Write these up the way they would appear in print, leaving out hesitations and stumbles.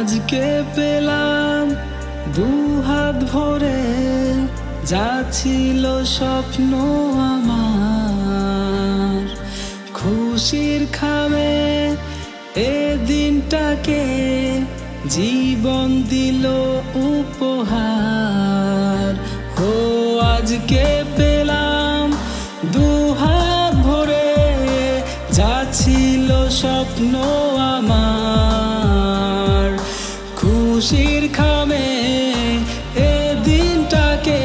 আজকে পেলাম দুহাত ভরে, যা ছিল স্বপ্ন আমার। খুশির খামে এ দিনটাকে জীবন দিল উপহার। ও আজকে পেলাম দুহাত ভরে, যা ছিল স্বপ্ন আমার। খুশির খামে এ দিনটাকে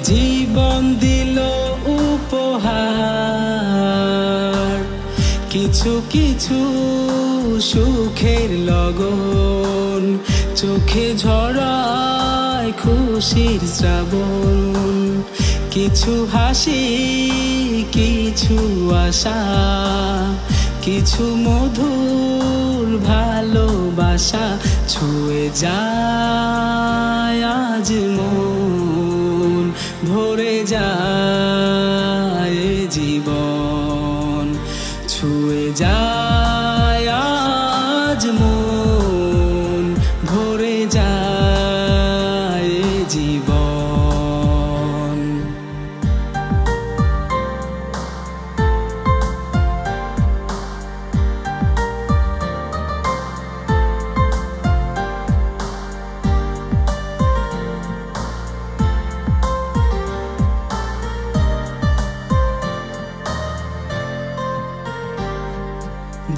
জীবন দিল উপহার। কিছু কিছু সুখের লগন চোখে ঝরায় খুশির শ্রাবণ। কিছু হাসি, কিছু আশা, কিছু মধুর ভালোবাসা ছুঁয়ে যায় আজ মন, ভরে যায় জীবন। ছুঁয়ে যায় আজ মন, ভরে যায় জীবন।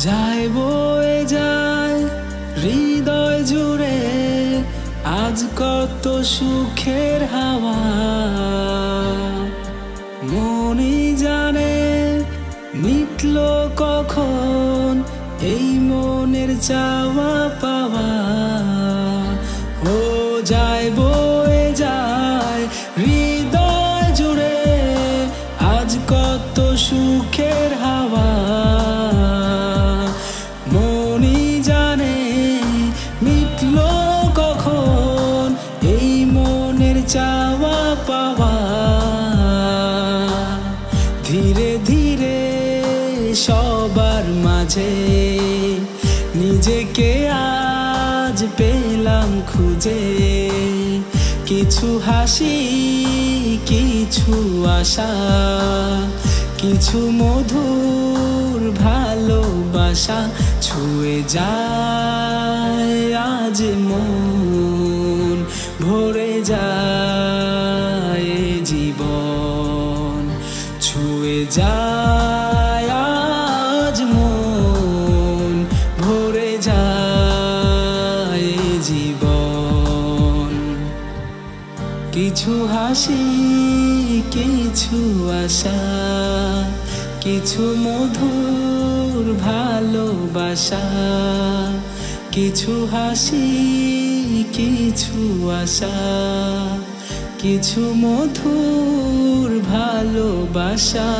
যায় বয়ে যায় হৃদয় জুড়ে আজ কত সুখের হাওয়া। মনই জানে মিটল কখন এই মনের চাওয়া পাওয়া। ও যায় বয়ে যায় হৃদয় জুড়ে আজ কত সুখের হাওয়া। মনই জানে মিটল কখন এই মনের চাওয়া পাওয়া। ধীরে ধীরে সবার মাঝে নিজেকে আজ পেলাম খুঁজে। কিছু হাসি, কিছু আশা, কিছু মধুর ভালোবাসা ছুঁয়ে যায় আজ মন, ভরে যায় জীবন। ছুঁয়ে যায় আজ মন, ভরে যায় জীবন। কিছু হাসি, কিছু আশা, কিছু মধুর ভালোবাসা। কিছু হাসি, কিছু আশা, কিছু মধুর ভালোবাসা।